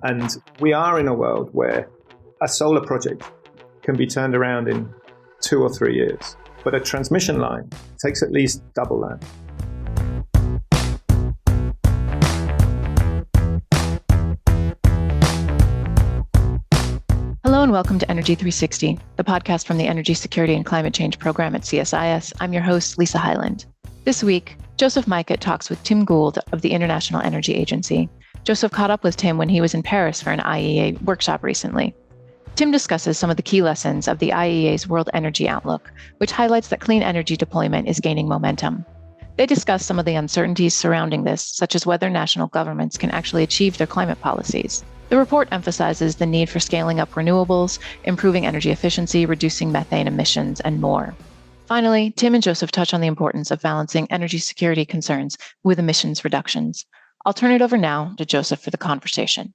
And we are in a world where a solar project can be turned around in 2 or 3 years, but a transmission line takes at least double that. Hello and welcome to Energy 360, the podcast from the Energy Security and Climate Change Program at CSIS. I'm your host, Lisa Hyland. This week, Joseph Majkut talks with Tim Gould of the International Energy Agency. Joseph caught up with Tim when he was in Paris for an IEA workshop recently. Tim discusses some of the key lessons of the IEA's World Energy Outlook, which highlights that clean energy deployment is gaining momentum. They discuss some of the uncertainties surrounding this, such as whether national governments can actually achieve their climate policies. The report emphasizes the need for scaling up renewables, improving energy efficiency, reducing methane emissions, and more. Finally, Tim and Joseph touch on the importance of balancing energy security concerns with emissions reductions. I'll turn it over now to Joseph for the conversation.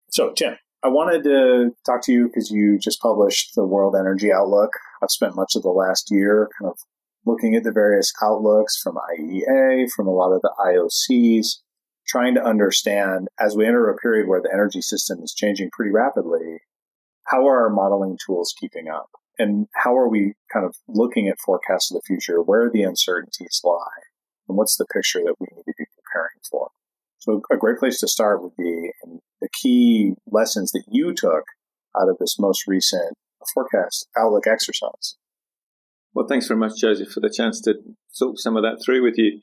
So, Tim, I wanted to talk to you because you just published the World Energy Outlook. I've spent much of the last year kind of looking at the various outlooks from IEA, from a lot of the IOCs, trying to understand, as we enter a period where the energy system is changing pretty rapidly, how are our modeling tools keeping up? And how are we kind of looking at forecasts of the future? Where the uncertainties lie? And what's the picture that we need to be preparing for? So a great place to start would be the key lessons that you took out of this most recent forecast outlook exercise. Well, thanks very much, Joseph, for the chance to talk some of that through with you.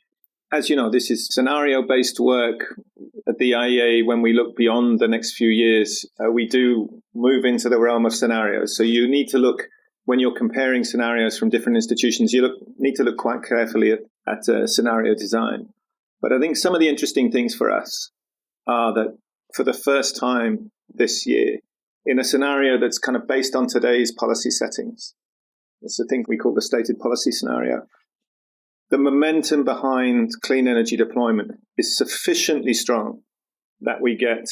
As you know, this is scenario-based work at the IEA. When we look beyond the next few years, we do move into the realm of scenarios. So you need to look, when you're comparing scenarios from different institutions, need to look quite carefully at scenario design. But I think some of the interesting things for us are that for the first time this year, in a scenario that's kind of based on today's policy settings, it's a thing we call the stated policy scenario, the momentum behind clean energy deployment is sufficiently strong that we get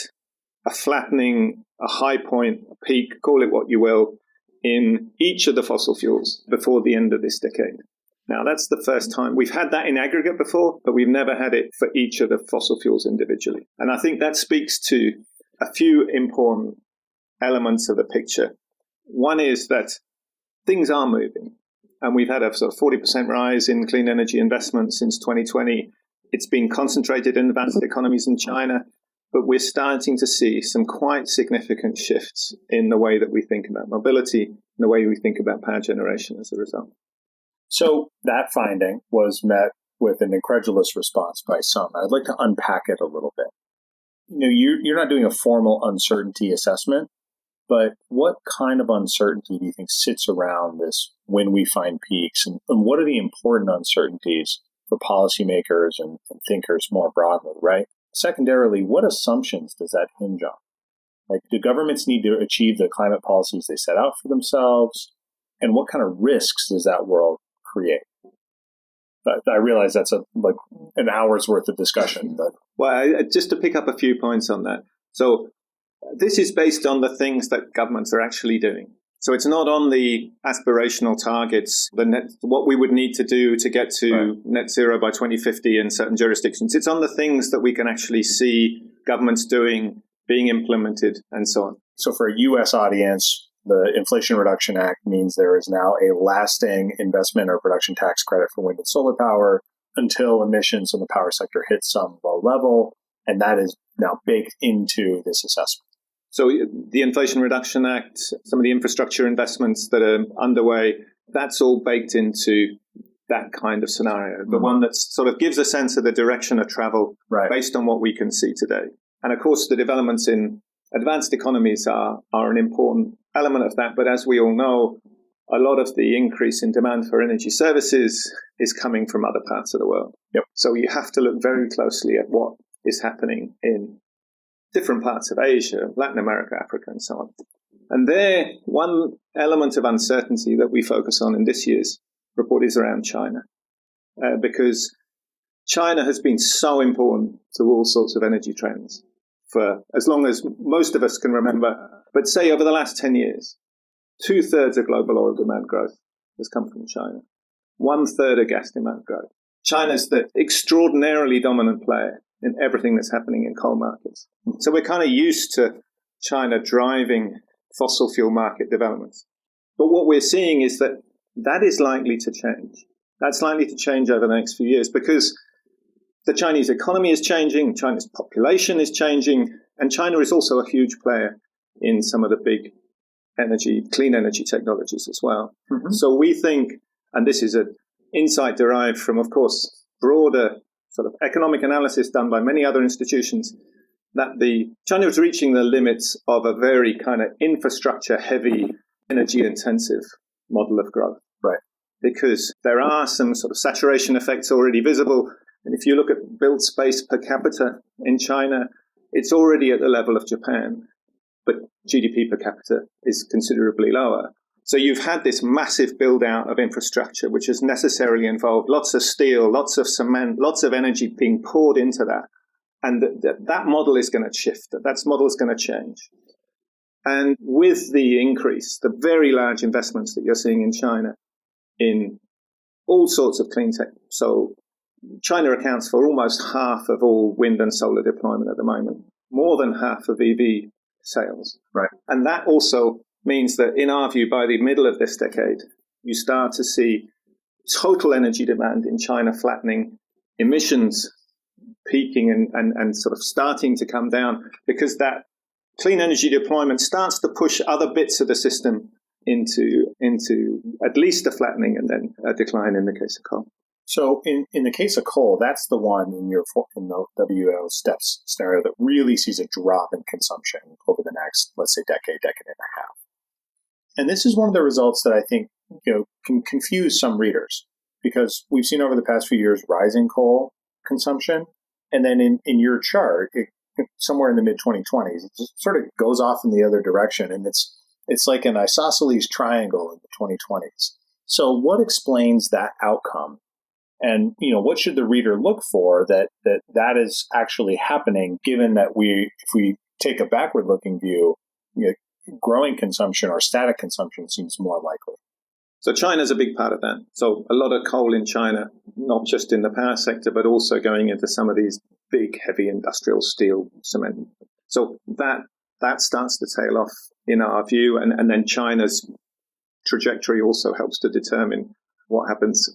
a flattening, a high point, a peak, call it what you will, in each of the fossil fuels before the end of this decade. Now, that's the first time. We've had that in aggregate before, but we've never had it for each of the fossil fuels individually. And I think that speaks to a few important elements of the picture. One is that things are moving, and we've had a sort of 40% rise in clean energy investment since 2020. It's been concentrated in advanced economies in China, but we're starting to see some quite significant shifts in the way that we think about mobility, and the way we think about power generation as a result. So that finding was met with an incredulous response by some. I'd like to unpack it a little bit. You're not doing a formal uncertainty assessment, but what kind of uncertainty do you think sits around this when we find peaks? And what are the important uncertainties for policymakers and thinkers more broadly, right? Secondarily, what assumptions does that hinge on? Like, do governments need to achieve the climate policies they set out for themselves? And what kind of risks does that world create? I realize that's like an hour's worth of discussion. But well, just to pick up a few points on that. So this is based on the things that governments are actually doing. So it's not on the aspirational targets, what we would need to do to get to net zero by 2050 in certain jurisdictions. It's on the things that we can actually see governments doing, being implemented, and so on. So for a U.S. audience, the Inflation Reduction Act means there is now a lasting investment or production tax credit for wind and solar power until emissions in the power sector hit some low level, and that is now baked into this assessment. So the Inflation Reduction Act, some of the infrastructure investments that are underway, that's all baked into that kind of scenario, the one that sort of gives a sense of the direction of travel based on what we can see today. And of course, the developments in advanced economies are an important element of that. But as we all know, a lot of the increase in demand for energy services is coming from other parts of the world. Yep. So you have to look very closely at what is happening in different parts of Asia, Latin America, Africa, and so on. And there, one element of uncertainty that we focus on in this year's report is around China, because China has been so important to all sorts of energy trends for as long as most of us can remember. But say over the last 10 years, 2/3 of global oil demand growth has come from China. 1/3 of gas demand growth. China's the extraordinarily dominant player in everything that's happening in coal markets. So we're kind of used to China driving fossil fuel market developments. But what we're seeing is that that is likely to change. That's likely to change over the next few years because the Chinese economy is changing, China's population is changing, and China is also a huge player in some of the big clean energy technologies as well. Mm-hmm. So we think, and this is an insight derived from, of course, broader sort of economic analysis done by many other institutions, that China is reaching the limits of a very kind of infrastructure-heavy, energy-intensive model of growth. Right. Because there are some sort of saturation effects already visible. And if you look at built space per capita in China, it's already at the level of Japan, but GDP per capita is considerably lower. So you've had this massive build-out of infrastructure, which has necessarily involved lots of steel, lots of cement, lots of energy being poured into that. And that model is going to shift. That model is going to change. And with the increase, the very large investments that you're seeing in China in all sorts of clean tech. So China accounts for almost half of all wind and solar deployment at the moment, more than half of EV sales. Right. And that also means that, in our view, by the middle of this decade, you start to see total energy demand in China flattening, emissions peaking and sort of starting to come down, because that clean energy deployment starts to push other bits of the system into at least a flattening and then a decline in the case of coal. So in the case of coal, that's the one in the WO steps scenario that really sees a drop in consumption over the next, let's say, decade and a half. And this is one of the results that I think can confuse some readers, because we've seen over the past few years rising coal consumption, and then in your chart, somewhere in the mid-2020s, it just sort of goes off in the other direction, and it's like an isosceles triangle in the 2020s. So what explains that outcome? And, what should the reader look for that is actually happening, given that if we take a backward-looking view, growing consumption or static consumption seems more likely. So China's a big part of that. So a lot of coal in China, not just in the power sector, but also going into some of these big, heavy industrial steel, cement. So that starts to tail off in our view. And then China's trajectory also helps to determine what happens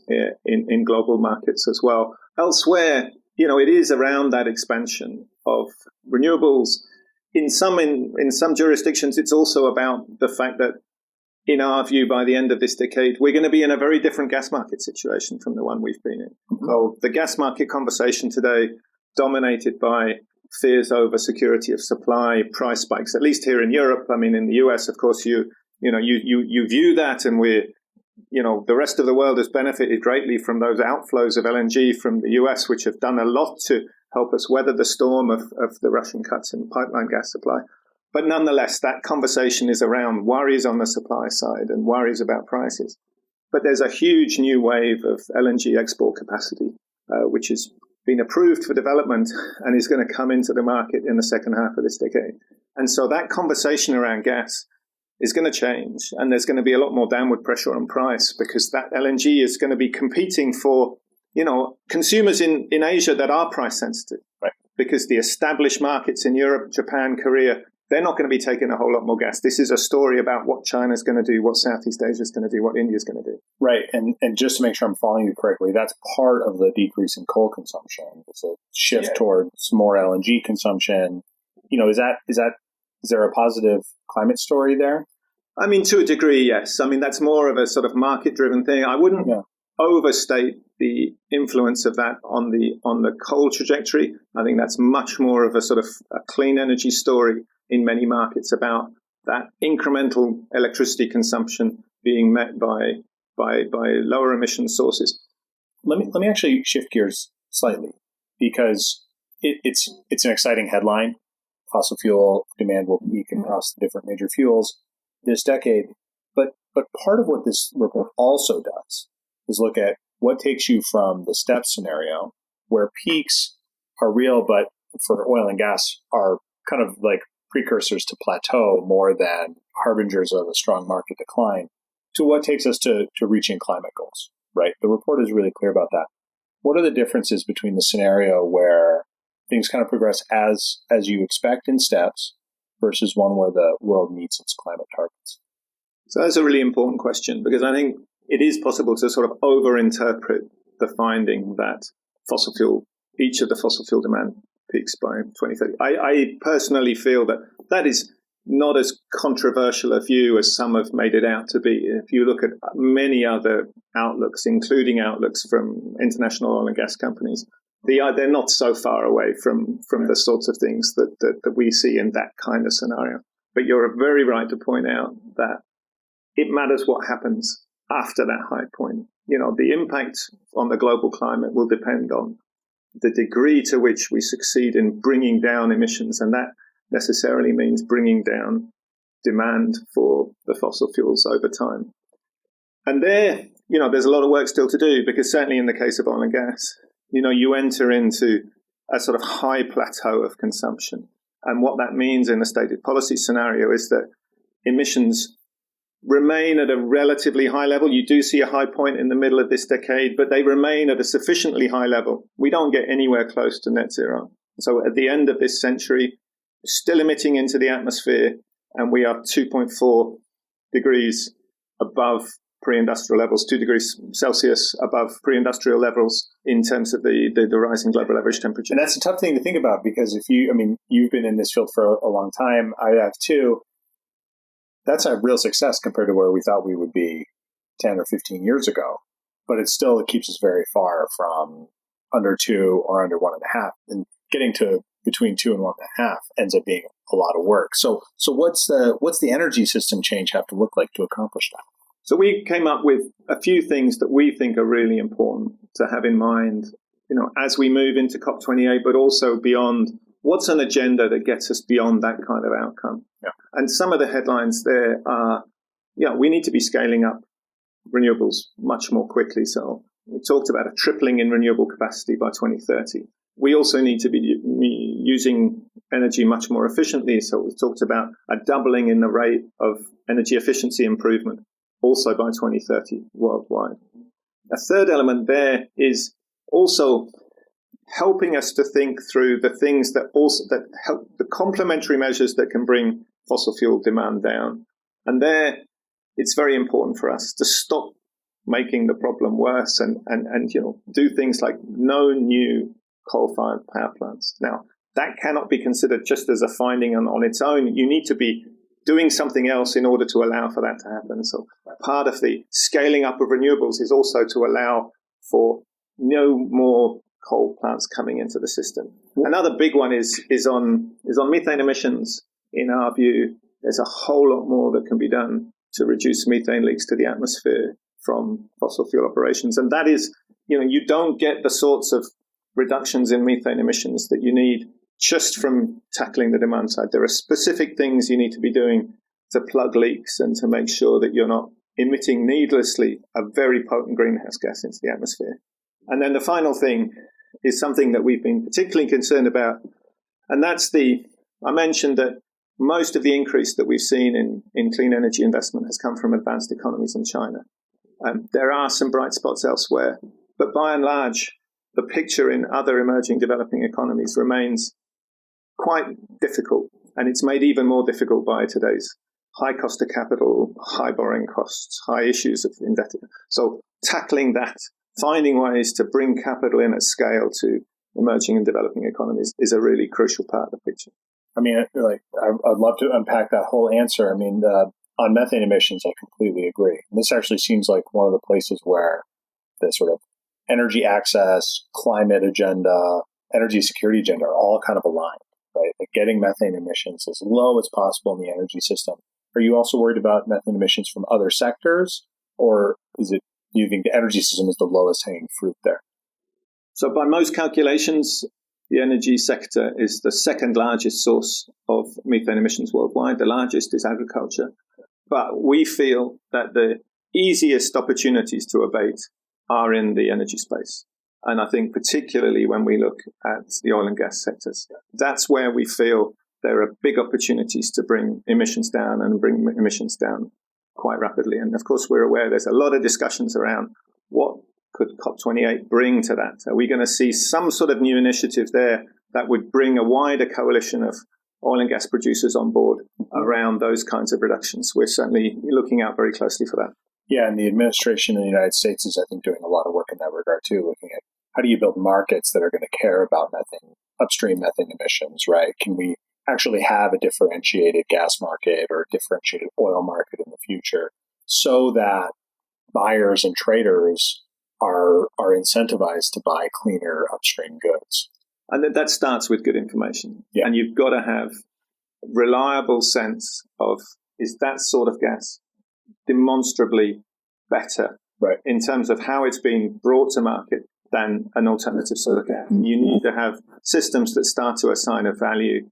in global markets as well. Elsewhere, it is around that expansion of renewables. In some jurisdictions, it's also about the fact that, in our view, by the end of this decade, we're going to be in a very different gas market situation from the one we've been in. Mm-hmm. So the gas market conversation today, dominated by fears over security of supply, price spikes, at least here in Europe. I mean, in the US, of course, you view that, and the rest of the world has benefited greatly from those outflows of LNG from the US, which have done a lot to help us weather the storm of the Russian cuts in pipeline gas supply. But nonetheless, that conversation is around worries on the supply side and worries about prices. But there's a huge new wave of LNG export capacity, which has been approved for development and is going to come into the market in the second half of this decade. And so that conversation around gas is going to change, and there's going to be a lot more downward pressure on price, because that LNG is going to be competing for, consumers in Asia that are price sensitive. Right. Because the established markets in Europe, Japan, Korea, they're not going to be taking a whole lot more gas. This is a story about what China's going to do, what Southeast Asia is going to do, what India's going to do. Right. And just to make sure I'm following you correctly, that's part of the decrease in coal consumption. It's a shift towards more LNG consumption. Is there a positive climate story there? I mean, to a degree, yes. I mean, that's more of a sort of market-driven thing. I wouldn't overstate the influence of that on the coal trajectory. I think that's much more of a sort of a clean energy story in many markets, about that incremental electricity consumption being met by lower emission sources. Let me actually shift gears slightly, because it's an exciting headline. Fossil fuel demand will peak across the different major fuels this decade. But part of what this report also does is look at what takes you from the step scenario, where peaks are real, but for oil and gas are kind of like precursors to plateau more than harbingers of a strong market decline, to what takes us to reaching climate goals, right? The report is really clear about that. What are the differences between the scenario where things kind of progress as you expect in steps versus one where the world meets its climate targets? So that's a really important question, because I think it is possible to sort of overinterpret the finding that each of the fossil fuel demand peaks by 2030. I personally feel that that is not as controversial a view as some have made it out to be. If you look at many other outlooks, including outlooks from international oil and gas companies, they're not so far away from the sorts of things that we see in that kind of scenario. But you're very right to point out that it matters what happens after that high point. The impact on the global climate will depend on the degree to which we succeed in bringing down emissions, and that necessarily means bringing down demand for the fossil fuels over time. And there's a lot of work still to do, because certainly in the case of oil and gas, you enter into a sort of high plateau of consumption. And what that means in the stated policy scenario is that emissions remain at a relatively high level. You do see a high point in the middle of this decade, but they remain at a sufficiently high level. We don't get anywhere close to net zero. So at the end of this century, still emitting into the atmosphere, and we are 2.4 degrees above pre-industrial levels, 2 degrees Celsius above pre-industrial levels in terms of the rising global average temperature. And that's a tough thing to think about, because you've been in this field for a long time. I have too. That's a real success compared to where we thought we would be 10 or 15 years ago. But it keeps us very far from under 2 or under 1.5. And getting to between 2 and 1.5 ends up being a lot of work. So what's the energy system change have to look like to accomplish that? So we came up with a few things that we think are really important to have in mind, as we move into COP28, but also beyond. What's an agenda that gets us beyond that kind of outcome? Yeah. And some of the headlines there are, we need to be scaling up renewables much more quickly. So we talked about a tripling in renewable capacity by 2030. We also need to be using energy much more efficiently. So we talked about a doubling in the rate of energy efficiency improvement, also by 2030 worldwide. A third element there is also helping us to think through the things that help, the complementary measures that can bring fossil fuel demand down. And there, it's very important for us to stop making the problem worse and do things like no new coal-fired power plants. Now, that cannot be considered just as a finding on its own. You need to be doing something else in order to allow for that to happen. So part of the scaling up of renewables is also to allow for no more coal plants coming into the system. Another big one is on methane emissions. In our view, there's a whole lot more that can be done to reduce methane leaks to the atmosphere from fossil fuel operations. And that is, you don't get the sorts of reductions in methane emissions that you need just from tackling the demand side. There are specific things you need to be doing to plug leaks and to make sure that you're not emitting needlessly a very potent greenhouse gas into the atmosphere. And then the final thing is something that we've been particularly concerned about, and that's I mentioned that most of the increase that we've seen in clean energy investment has come from advanced economies in China. There are some bright spots elsewhere, but by and large, the picture in other emerging developing economies remains quite difficult, and it's made even more difficult by today's high cost of capital, high borrowing costs, high issues of indebtedness. So tackling that, finding ways to bring capital in at scale to emerging and developing economies is a really crucial part of the picture. I'd love to unpack that whole answer. On methane emissions, I completely agree. And this actually seems like one of the places where the sort of energy access, climate agenda, energy security agenda are all kind of aligned, right? Like getting methane emissions as low as possible in the energy system. Are you also worried about methane emissions from other sectors, or is it you think the energy system is the lowest hanging fruit there? So by most calculations, the energy sector is the second largest source of methane emissions worldwide. The largest is agriculture. But we feel that the easiest opportunities to abate are in the energy space. And I think particularly when we look at the oil and gas sectors, that's where we feel there are big opportunities to bring emissions down and bring emissions down quite rapidly. And of course, we're aware there's a lot of discussions around what could COP28 bring to that? Are we going to see some sort of new initiative there that would bring a wider coalition of oil and gas producers on board around those kinds of reductions? We're certainly looking out very closely for that. Yeah, and the administration in the United States is, I think, doing a lot of work in that regard, too, looking at how do you build markets that are going to care about methane, upstream methane emissions, right? Can we actually have a differentiated gas market or a differentiated oil market in the future so that buyers and traders are incentivized to buy cleaner upstream goods? And that starts with good information. Yeah. And you've got to have reliable sense of, is that sort of gas demonstrably better in terms of how it's being brought to market than an alternative sort of gas? You need to have systems that start to assign a value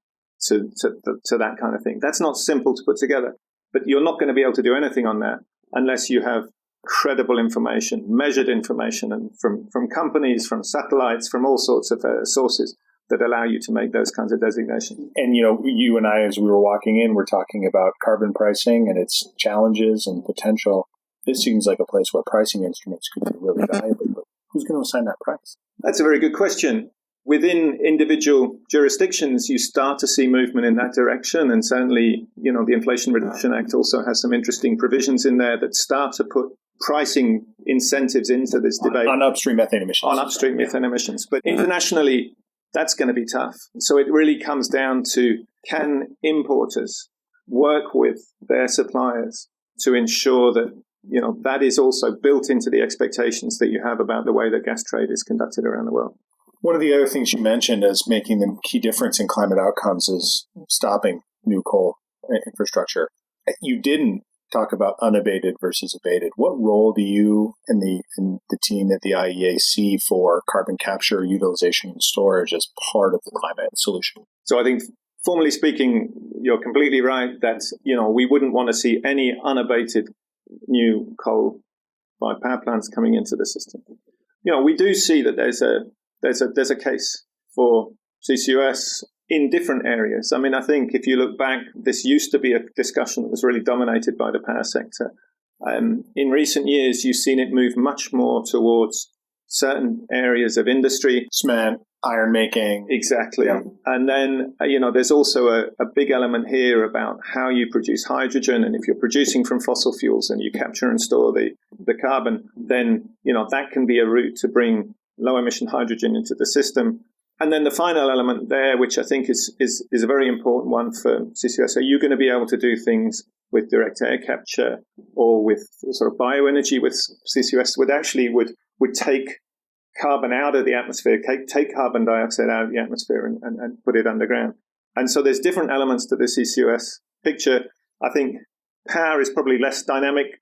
to that kind of thing. That's not simple to put together, but you're not going to be able to do anything on that unless you have credible information, measured information, and from companies, from satellites, from all sorts of sources that allow you to make those kinds of designations. And, you and I, as we were walking in, we're talking about carbon pricing and its challenges and potential. This seems like a place where pricing instruments could be really valuable, but who's going to assign that price? That's a very good question. Within individual jurisdictions, you start to see movement in that direction. And certainly, the Inflation Reduction Act also has some interesting provisions in there that start to put pricing incentives into this debate. On upstream methane emissions. On upstream methane emissions. But internationally, that's going to be tough. So it really comes down to, can importers work with their suppliers to ensure that, that is also built into the expectations that you have about the way that gas trade is conducted around the world. One of the other things you mentioned as making the key difference in climate outcomes is stopping new coal infrastructure. You didn't talk about unabated versus abated. What role do you and the team at the IEA see for carbon capture, utilization, and storage as part of the climate solution? So I think, formally speaking, you're completely right that, we wouldn't want to see any unabated new coal-fired power plants coming into the system. We do see that there's a case for CCUS in different areas. I mean, I think if you look back, this used to be a discussion that was really dominated by the power sector. In recent years, you've seen it move much more towards certain areas of industry. Cement, iron making. Exactly. Yeah. And then, there's also a big element here about how you produce hydrogen. And if you're producing from fossil fuels and you capture and store the carbon, then, that can be a route to bring low emission hydrogen into the system. And then the final element there, which I think is a very important one for CCUS, are you going to be able to do things with direct air capture or with sort of bioenergy with CCUS would take carbon out of the atmosphere, take carbon dioxide out of the atmosphere and put it underground. And so there's different elements to the CCUS picture. I think power is probably less dynamic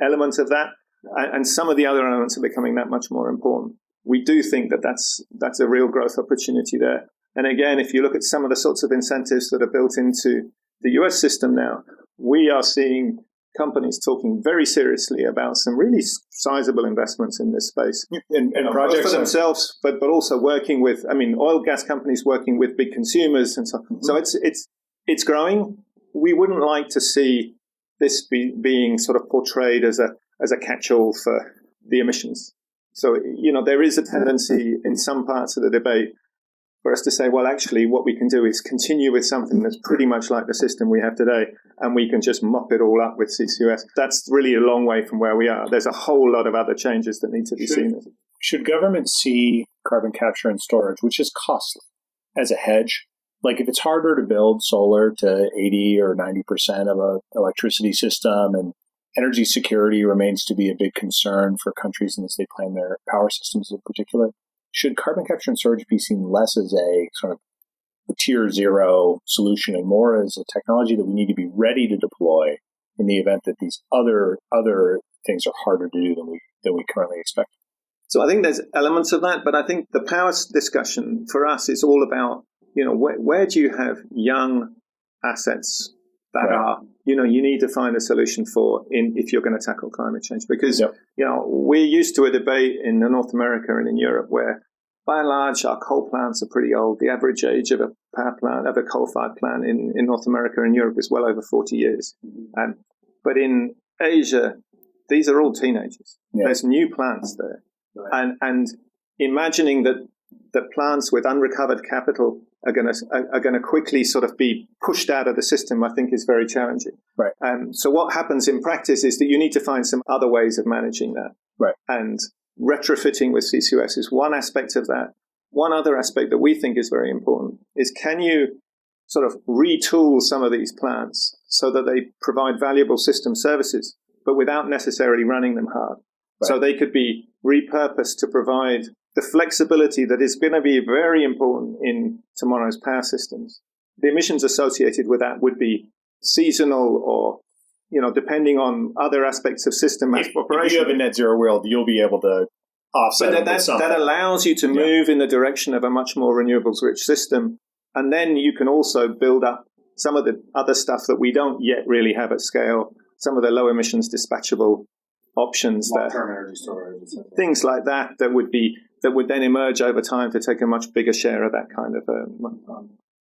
elements of that, and some of the other elements are becoming that much more important. We do think that that's a real growth opportunity there. And again, if you look at some of the sorts of incentives that are built into the US system now, we are seeing companies talking very seriously about some really sizable investments in this space. And projects both for themselves, but also working with, oil gas companies working with big consumers and so on. Mm-hmm. So it's growing. We wouldn't like to see this being sort of portrayed as a catch-all for the emissions. So, there is a tendency in some parts of the debate for us to say, well, actually, what we can do is continue with something that's pretty much like the system we have today, and we can just mop it all up with CCUS. That's really a long way from where we are. There's a whole lot of other changes that need to be seen. Should governments see carbon capture and storage, which is costly, as a hedge? Like if it's harder to build solar to 80 or 90% of an electricity system, and energy security remains to be a big concern for countries as they plan their power systems in particular, should carbon capture and storage be seen less as a sort of a tier zero solution and more as a technology that we need to be ready to deploy in the event that these other things are harder to do than we currently expect? So I think there's elements of that, but I think the power discussion for us is all about, where do you have young assets that are, you need to find a solution for if you're going to tackle climate change. Because, we're used to a debate in North America and in Europe where, by and large, our coal plants are pretty old. The average age of a coal-fired plant in North America and Europe is well over 40 years. But in Asia, these are all teenagers. Yeah. There's new plants there. and imagining that plants with unrecovered capital are going to quickly sort of be pushed out of the system, I think is very challenging. Right. So what happens in practice is that you need to find some other ways of managing that. Right. And retrofitting with CCUS is one aspect of that. One other aspect that we think is very important is, can you sort of retool some of these plants so that they provide valuable system services, but without necessarily running them hard? Right. So they could be repurposed to provide the flexibility that is going to be very important in tomorrow's power systems. The emissions associated with that would be seasonal or, depending on other aspects of system operation. If you have a net zero world, you'll be able to offset that allows you to move in the direction of a much more renewables-rich system. And then you can also build up some of the other stuff that we don't yet really have at scale, some of the low emissions dispatchable options, long-term energy storage, things like that would then emerge over time to take a much bigger share of that kind of.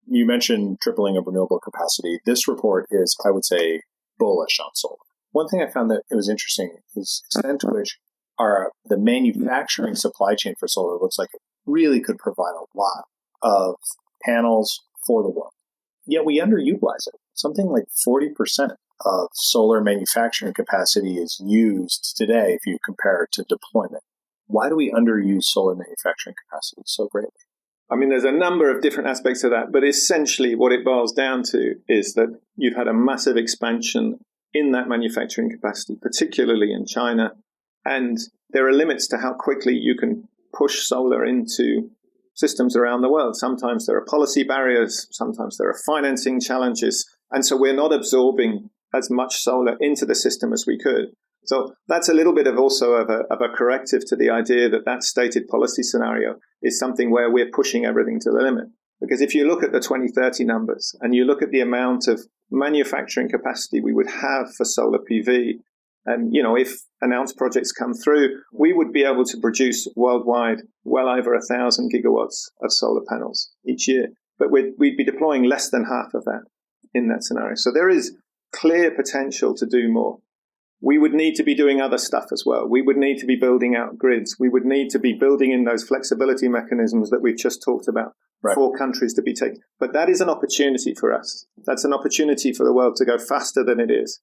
You mentioned tripling of renewable capacity. This report is, I would say, bullish on solar. One thing I found that it was interesting is the extent to which the manufacturing supply chain for solar looks like it really could provide a lot of panels for the world. Yet we underutilize it. Something like 40% of solar manufacturing capacity is used today if you compare it to deployment. Why do we underuse solar manufacturing capacity so greatly? I mean, there's a number of different aspects of that, but essentially what it boils down to is that you've had a massive expansion in that manufacturing capacity, particularly in China, and there are limits to how quickly you can push solar into systems around the world. Sometimes there are policy barriers, sometimes there are financing challenges, and so we're not absorbing as much solar into the system as we could. So that's a little bit of a corrective to the idea that stated policy scenario is something where we're pushing everything to the limit. Because if you look at the 2030 numbers and you look at the amount of manufacturing capacity we would have for solar PV, and if announced projects come through, we would be able to produce worldwide well over 1,000 gigawatts of solar panels each year. But we'd be deploying less than half of that in that scenario. So there is clear potential to do more. We would need to be doing other stuff as well. We would need to be building out grids. We would need to be building in those flexibility mechanisms that we've just talked about for countries to be taken. But that is an opportunity for us. That's an opportunity for the world to go faster than it is.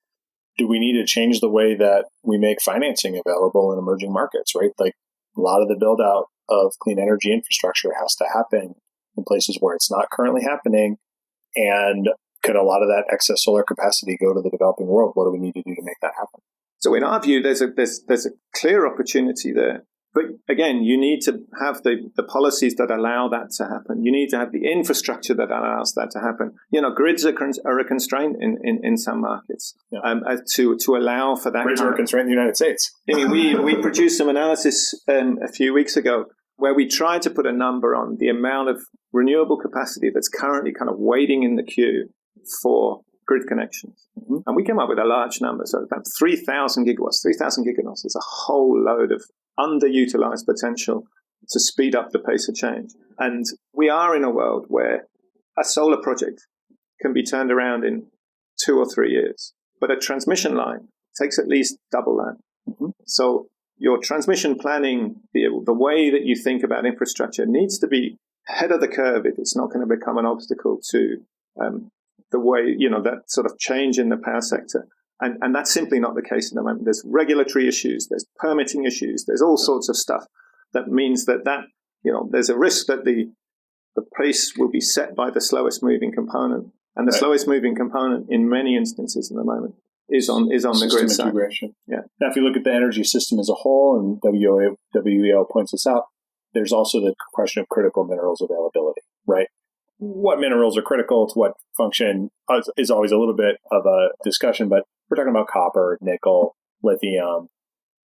Do we need to change the way that we make financing available in emerging markets, right? Like a lot of the build out of clean energy infrastructure has to happen in places where it's not currently happening. And could a lot of that excess solar capacity go to the developing world? What do we need to do to make that happen? So in our view, there's a clear opportunity there. But again, you need to have the policies that allow that to happen. You need to have the infrastructure that allows that to happen. Grids are a constraint in some markets to allow for that. Grids are a constraint in the United States. I mean, we produced some analysis a few weeks ago where we tried to put a number on the amount of renewable capacity that's currently kind of waiting in the queue for grid connections. Mm-hmm. And we came up with a large number. So about 3,000 gigawatts. 3,000 gigawatts is a whole load of underutilized potential to speed up the pace of change. And we are in a world where a solar project can be turned around in 2 or 3 years, but a transmission line takes at least double that. Mm-hmm. So your transmission planning, the way that you think about infrastructure needs to be ahead of the curve if it's not going to become an obstacle to the way, that sort of change in the power sector. And that's simply not the case at the moment. There's regulatory issues, there's permitting issues, there's all sorts of stuff that means that there's a risk that the pace will be set by the slowest moving component. And the slowest moving component in many instances at the moment is on the grid side. Integration. Yeah. Now, if you look at the energy system as a whole, and WEO points this out, there's also the question of critical minerals availability, right? What minerals are critical to what function is always a little bit of a discussion, but we're talking about copper, nickel, lithium,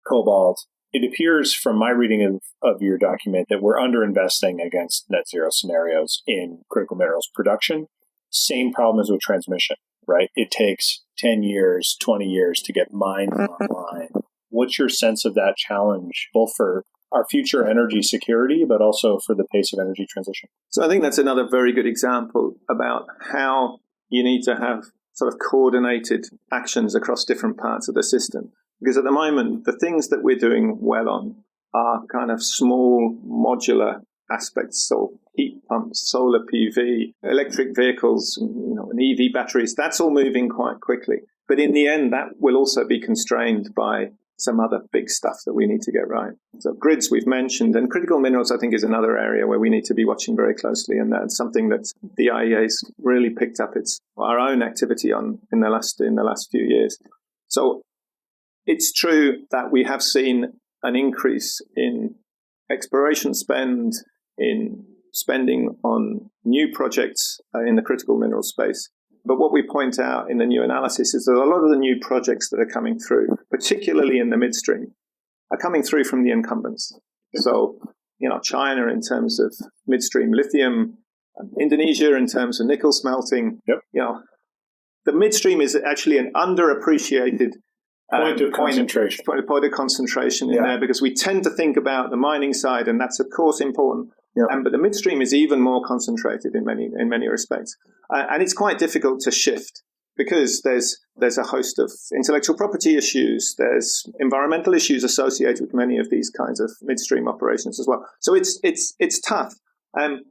cobalt. It appears from my reading of your document that we're underinvesting against net zero scenarios in critical minerals production. Same problem as with transmission, right? It takes 10 years, 20 years to get mined online. What's your sense of that challenge, both for our future energy security, but also for the pace of energy transition? So I think that's another very good example about how you need to have sort of coordinated actions across different parts of the system. Because at the moment, the things that we're doing well on are kind of small modular aspects, so heat pumps, solar PV, electric vehicles, and EV batteries, that's all moving quite quickly. But in the end, that will also be constrained by some other big stuff that we need to get right. So grids we've mentioned, and critical minerals, I think, is another area where we need to be watching very closely. And that's something that the IEA's really picked up our own activity on in the last few years. So it's true that we have seen an increase in exploration spend, in spending on new projects in the critical mineral space. But what we point out in the new analysis is that a lot of the new projects that are coming through, particularly in the midstream, are coming through from the incumbents. So, China in terms of midstream lithium, Indonesia in terms of nickel smelting. Yep. The midstream is actually an underappreciated point of concentration in there, because we tend to think about the mining side, and that's of course important. Yep. But the midstream is even more concentrated in many respects, and it's quite difficult to shift because there's a host of intellectual property issues, there's environmental issues associated with many of these kinds of midstream operations as well. So it's tough.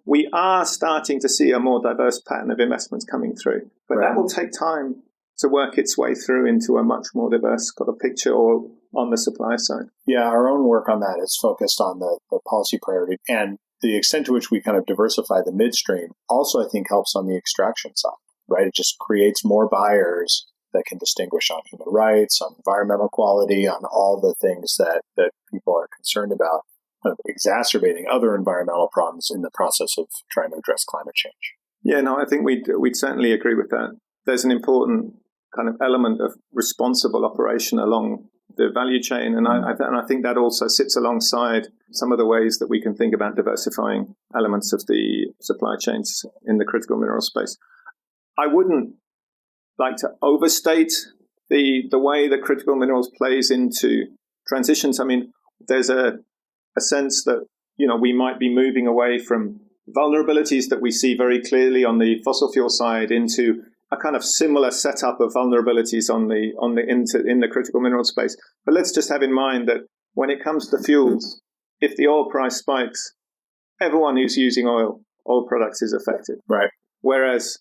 We are starting to see a more diverse pattern of investments coming through, but that will take time to work its way through into a much more diverse kind of picture or on the supply side. Yeah, our own work on that is focused on the policy priority, and the extent to which we kind of diversify the midstream also, I think, helps on the extraction side, right? It just creates more buyers that can distinguish on human rights, on environmental quality, on all the things that people are concerned about, kind of exacerbating other environmental problems in the process of trying to address climate change. Yeah, no, I think we'd certainly agree with that. There's an important kind of element of responsible operation along the value chain, and I think that also sits alongside some of the ways that we can think about diversifying elements of the supply chains in the critical mineral space. I wouldn't like to overstate the way that critical minerals plays into transitions. I mean, there's a sense that we might be moving away from vulnerabilities that we see very clearly on the fossil fuel side into a kind of similar setup of vulnerabilities in the critical mineral space. But let's just have in mind that when it comes to fuels, if the oil price spikes, everyone who's using oil products is affected. Right. Whereas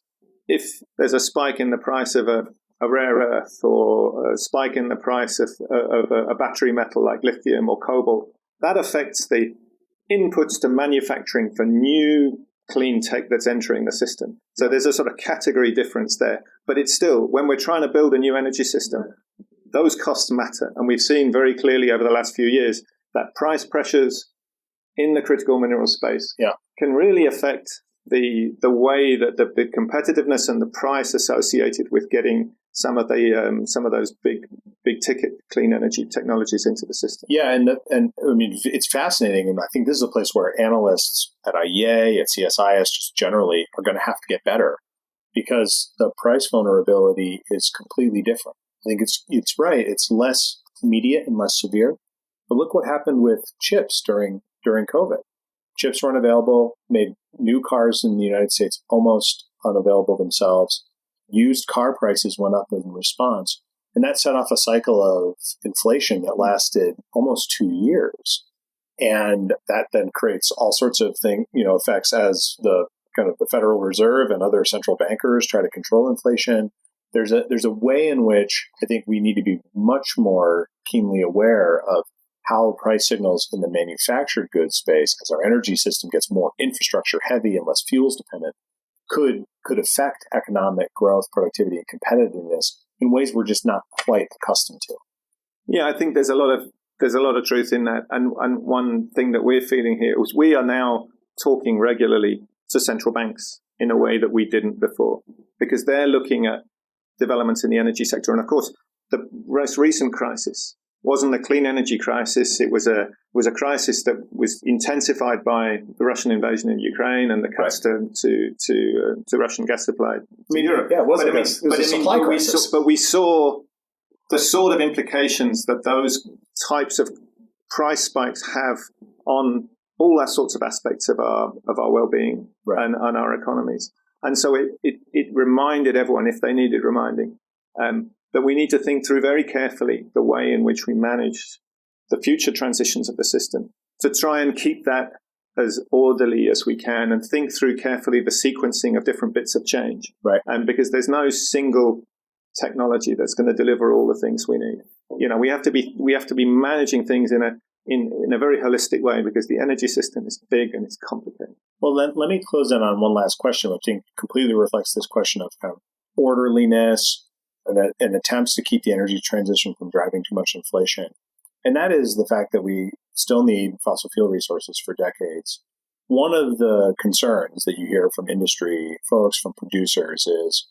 if there's a spike in the price of a rare earth, or a spike in the price of a battery metal like lithium or cobalt, that affects the inputs to manufacturing for new clean tech that's entering the system. So there's a sort of category difference there. But it's still, when we're trying to build a new energy system, those costs matter. And we've seen very clearly over the last few years that price pressures in the critical mineral space can really affect the way that the competitiveness and the price associated with getting some of those big ticket clean energy technologies into the system. Yeah, and I mean, it's fascinating, and I think this is a place where analysts at IEA, at CSIS, just generally are going to have to get better, because the price vulnerability is completely different. I think it's right; it's less immediate and less severe. But look what happened with chips during COVID. Chips weren't available, made new cars in the United States almost unavailable themselves. Used car prices went up in response. And that set off a cycle of inflation that lasted almost 2 years. And that then creates all sorts of effects as the kind of the Federal Reserve and other central bankers try to control inflation. There's a way in which I think we need to be much more keenly aware of how price signals in the manufactured goods space, as our energy system gets more infrastructure heavy and less fuels dependent, could affect economic growth, productivity, and competitiveness in ways we're just not quite accustomed to. Yeah, I think there's a lot of truth in that. And one thing that we're feeling here is we are now talking regularly to central banks in a way that we didn't before, because they're looking at developments in the energy sector. And of course, the most recent crisis wasn't a clean energy crisis. It was a crisis that was intensified by the Russian invasion in Ukraine and the cuts to Russian gas supply to Europe. Yeah, it was a supply crisis. But we saw the sort of implications that those types of price spikes have on all that sorts of aspects of our well-being and our economies. And so it reminded everyone, if they needed reminding, that we need to think through very carefully the way in which we manage the future transitions of the system, to try and keep that as orderly as we can and think through carefully the sequencing of different bits of change. Right. And because there's no single technology that's going to deliver all the things we need. We have to be managing things in a very holistic way, because the energy system is big and it's complicated. Well, let me close in on one last question, which I think completely reflects this question of kind of orderliness and attempts to keep the energy transition from driving too much inflation. And that is the fact that we still need fossil fuel resources for decades. One of the concerns that you hear from industry folks, from producers, is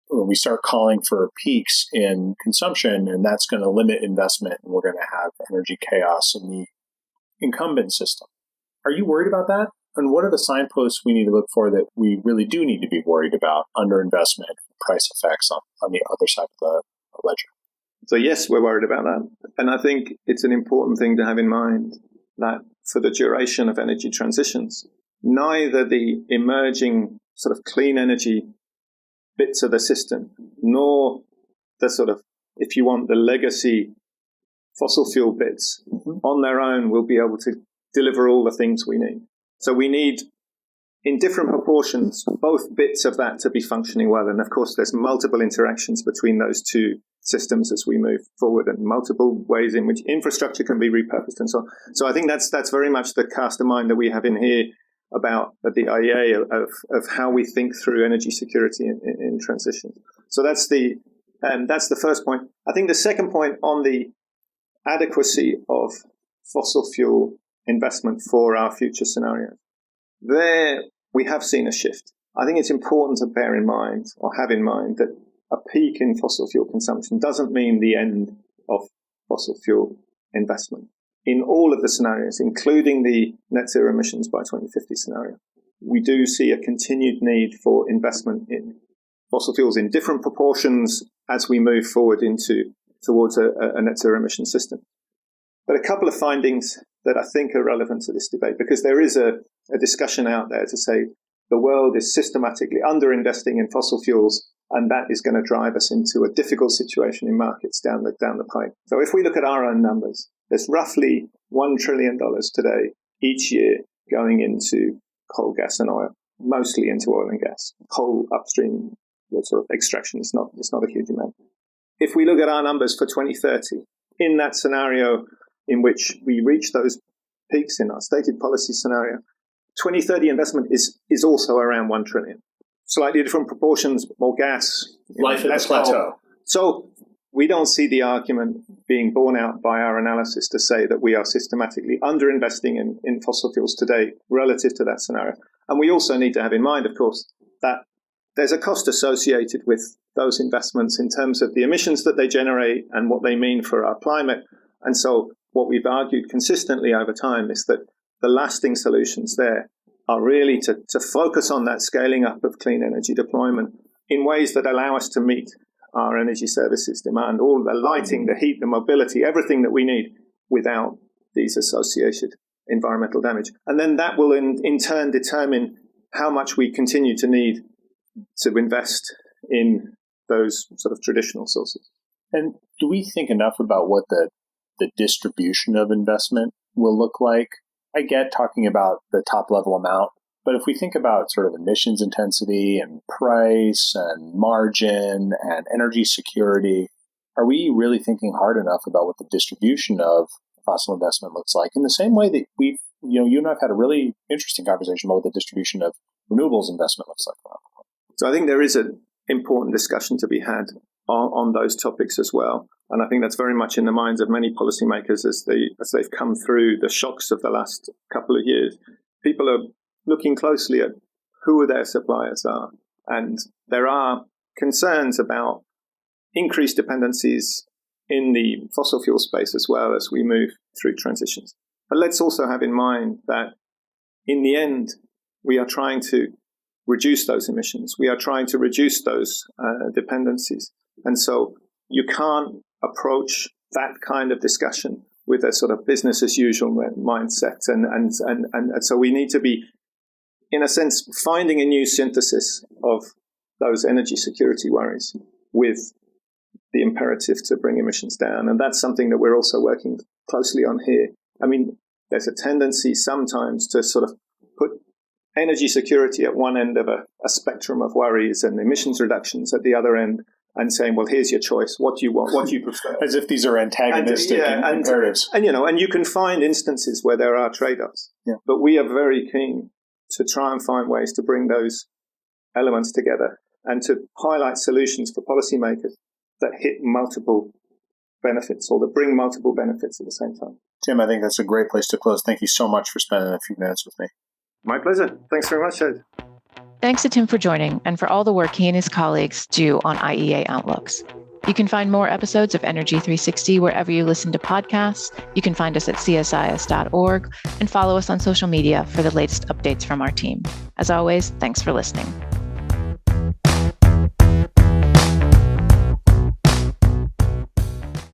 when we start calling for peaks in consumption, and that's going to limit investment, and we're going to have energy chaos in the incumbent system. Are you worried about that? And what are the signposts we need to look for that we really do need to be worried about underinvestment, price effects on the other side of the ledger? So yes, we're worried about that. And I think it's an important thing to have in mind that for the duration of energy transitions, neither the emerging sort of clean energy bits of the system, nor the sort of, if you want, the legacy fossil fuel bits on their own will be able to deliver all the things we need. So we need, in different proportions, both bits of that to be functioning well. And of course, there's multiple interactions between those two systems as we move forward, and multiple ways in which infrastructure can be repurposed and so on. So I think that's very much the cast of mind that we have in here about at the IEA of how we think through energy security in transition. So that's the first point. I think the second point on the adequacy of fossil fuel investment for our future scenarios. There we have seen a shift. I think it's important to bear in mind, or have in mind, that a peak in fossil fuel consumption doesn't mean the end of fossil fuel investment. In all of the scenarios, including the net zero emissions by 2050 scenario, we do see a continued need for investment in fossil fuels in different proportions as we move forward towards a net zero emission system. But a couple of findings that I think are relevant to this debate, because there is a discussion out there to say the world is systematically underinvesting in fossil fuels, and that is going to drive us into a difficult situation in markets down the pipe. So if we look at our own numbers, there's roughly $1 trillion today each year going into coal, gas, and oil, mostly into oil and gas. Coal upstream sort of extraction is not a huge amount. If we look at our numbers for 2030, in that scenario in which we reach those peaks in our stated policy scenario, 2030 investment is also around 1 trillion. Slightly different proportions, more gas. Life at the plateau. So we don't see the argument being borne out by our analysis to say that we are systematically underinvesting in fossil fuels today relative to that scenario. And we also need to have in mind, of course, that there's a cost associated with those investments in terms of the emissions that they generate and what they mean for our climate. And so what we've argued consistently over time is that the lasting solutions there are really to focus on that scaling up of clean energy deployment in ways that allow us to meet our energy services demand, all the lighting, the heat, the mobility, everything that we need without these associated environmental damage. And then that will in turn determine how much we continue to need to invest in those sort of traditional sources. And do we think enough about what the distribution of investment will look like? I get talking about the top level amount, but if we think about sort of emissions intensity and price and margin and energy security, are we really thinking hard enough about what the distribution of fossil investment looks like? In the same way that you and I have had a really interesting conversation about what the distribution of renewables investment looks like. So I think there is an important discussion to be had on those topics as well. And I think that's very much in the minds of many policymakers as they've come through the shocks of the last couple of years. People are looking closely at who their suppliers are. And there are concerns about increased dependencies in the fossil fuel space as well as we move through transitions. But let's also have in mind that in the end, we are trying to reduce those emissions. We are trying to reduce those dependencies. And so you can't approach that kind of discussion with a sort of business as usual mindset. And so we need to be, in a sense, finding a new synthesis of those energy security worries with the imperative to bring emissions down. And that's something that we're also working closely on here. I mean, there's a tendency sometimes to sort of put energy security at one end of a spectrum of worries and emissions reductions at the other end, and saying, well, here's your choice. What do you want? What do you prefer? As if these are antagonistic imperatives. And you can find instances where there are trade-offs. Yeah. But we are very keen to try and find ways to bring those elements together and to highlight solutions for policymakers that hit multiple benefits or that bring multiple benefits at the same time. Tim, I think that's a great place to close. Thank you so much for spending a few minutes with me. My pleasure. Thanks very much, Ed. Thanks to Tim for joining and for all the work he and his colleagues do on IEA Outlooks. You can find more episodes of Energy 360 wherever you listen to podcasts. You can find us at csis.org and follow us on social media for the latest updates from our team. As always, thanks for listening.